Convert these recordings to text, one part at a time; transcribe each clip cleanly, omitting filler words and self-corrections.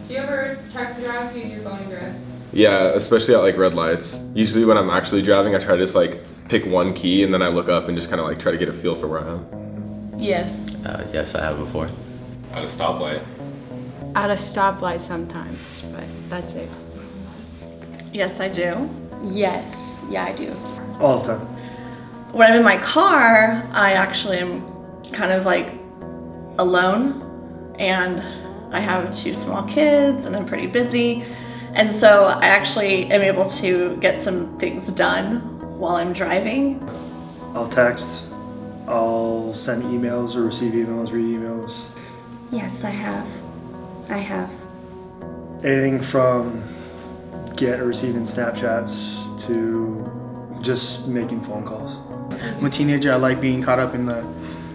Do you ever text and drive, use your phone and drive? Yeah, especially at like red lights. Usually when I'm actually driving, I try to just like pick one key and then I look up and just kind of like try to get a feel for where I am. Yes. Yes, I have before. At a stoplight. At a stoplight sometimes, but that's it. Yes, I do. Yes, yeah, I do. All the time. When I'm in my car, I actually am kind of like alone, and I have 2 small kids and I'm pretty busy. And so I actually am able to get some things done while I'm driving. I'll text, I'll send emails or receive emails, read emails. Yes, I have. I have. Anything from get or receiving Snapchats to just making phone calls. I'm a teenager. I like being caught up in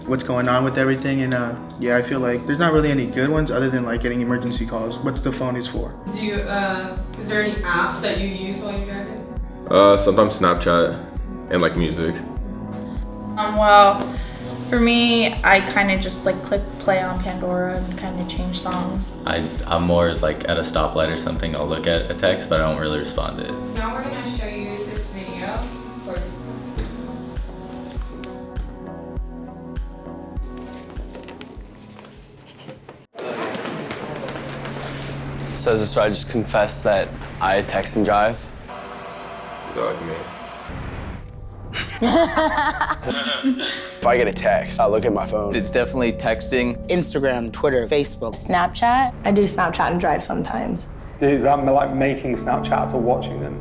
what's going on with everything, and yeah, I feel like there's not really any good ones other than like getting emergency calls. What the phone is for. Do you, is there any apps that you use while you're driving? Sometimes Snapchat and like music. Well, for me, I kind of just like click play on Pandora and kind of change songs. I'm more like at a stoplight or something, I'll look at a text, but I don't really respond to it. Now we're gonna show you this video. So so I just confess that I text and drive. Is that like me? If I get a text, I'll look at my phone. It's definitely texting. Instagram, Twitter, Facebook. Snapchat. I do Snapchat and drive sometimes. Is that like making Snapchats or watching them?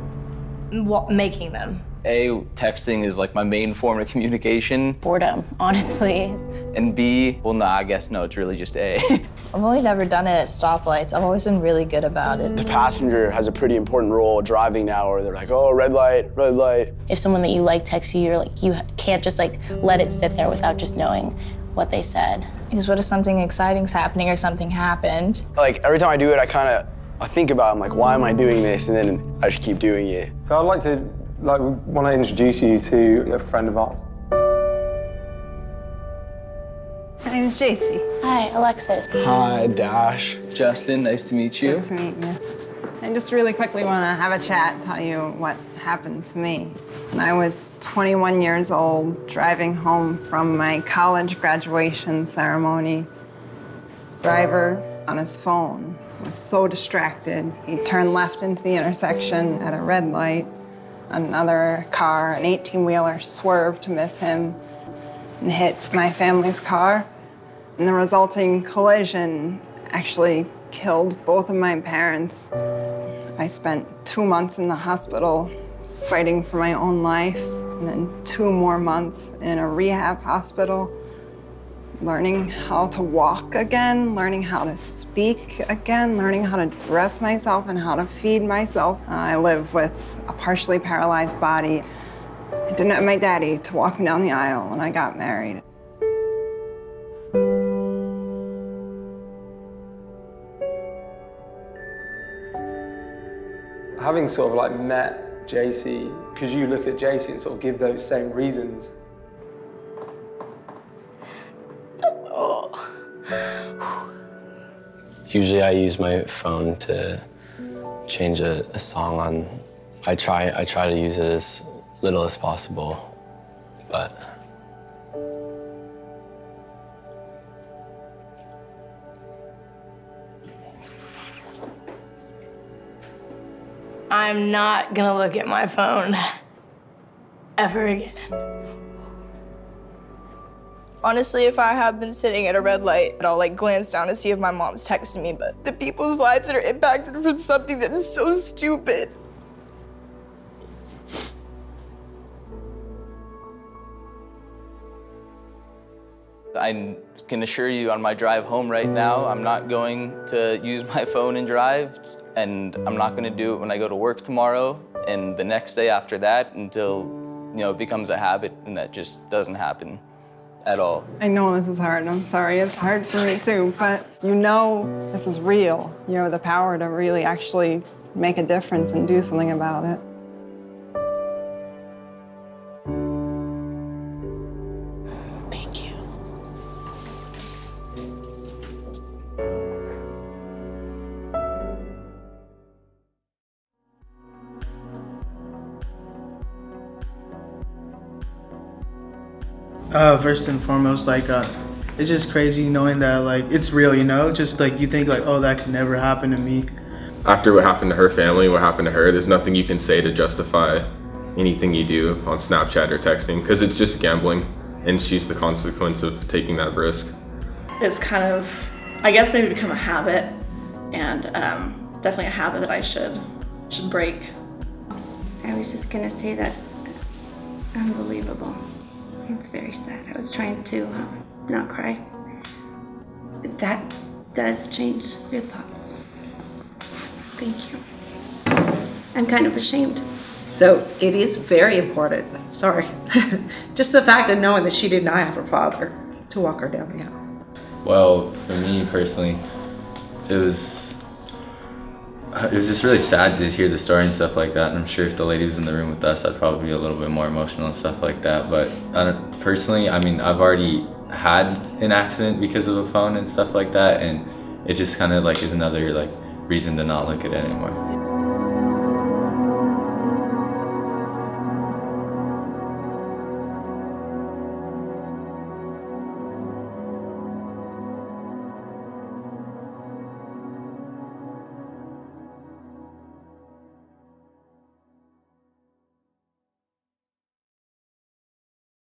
Making them. Texting is like my main form of communication. Boredom, honestly. And B, well, I guess no, it's really just A. I've only never done it at stoplights. I've always been really good about it. The passenger has a pretty important role driving now, where they're like, oh, red light, red light. If someone that you like texts you, you can't just like let it sit there without just knowing what they said. Because what if something exciting's happening or something happened? Like every time I do it, I think about it, I'm like, why am I doing this? And then I just keep doing it. So I'd like to, want to introduce you to a friend of ours. My name is JC. Hi, Alexis. Hi, Dash. Justin, nice to meet you. Good to meet you. I just really quickly want to have a chat, tell you what happened to me. When I was 21 years old, driving home from my college graduation ceremony, driver on his phone was so distracted. He turned left into the intersection at a red light. Another car, an 18-wheeler, swerved to miss him and hit my family's car. And the resulting collision actually killed both of my parents. I spent 2 months in the hospital fighting for my own life, and then 2 more months in a rehab hospital, learning how to walk again, learning how to speak again, learning how to dress myself and how to feed myself. I live with a partially paralyzed body. I didn't have my daddy to walk me down the aisle when I got married. Having sort of met JC, because you look at JC and sort of give those same reasons. Usually I use my phone to change a song on. I try to use it as little as possible, but I'm not gonna look at my phone ever again. Honestly, if I have been sitting at a red light, I'll glance down to see if my mom's texting me, but the people's lives that are impacted from something that is so stupid. I can assure you on my drive home right now, I'm not going to use my phone and drive, and I'm not gonna do it when I go to work tomorrow and the next day after that until, it becomes a habit, and that just doesn't happen at all. I know this is hard, I'm sorry, it's hard for me too, but this is real. You have the power to really actually make a difference and do something about it. Thank you. First and foremost, like, it's just crazy knowing that, like, it's real, you know? Just like you think like, oh, that could never happen to me. After what happened to her family, what happened to her, there's nothing you can say to justify anything you do on Snapchat or texting, because it's just gambling, and she's the consequence of taking that risk. It's kind of, I guess, maybe become a habit, and definitely a habit that I should break. I was just gonna say that's unbelievable. It's very sad. I was trying to not cry. That does change your thoughts. Thank you. I'm kind of ashamed. So it is very important, sorry, just the fact of knowing that she did not have her father to walk her down the aisle. Well, for me personally, it was just really sad to hear the story and stuff like that. And I'm sure if the lady was in the room with us, I'd probably be a little bit more emotional and stuff like that. But personally, I mean, I've already had an accident because of a phone and stuff like that, and it just kind of like is another like reason to not look at it anymore.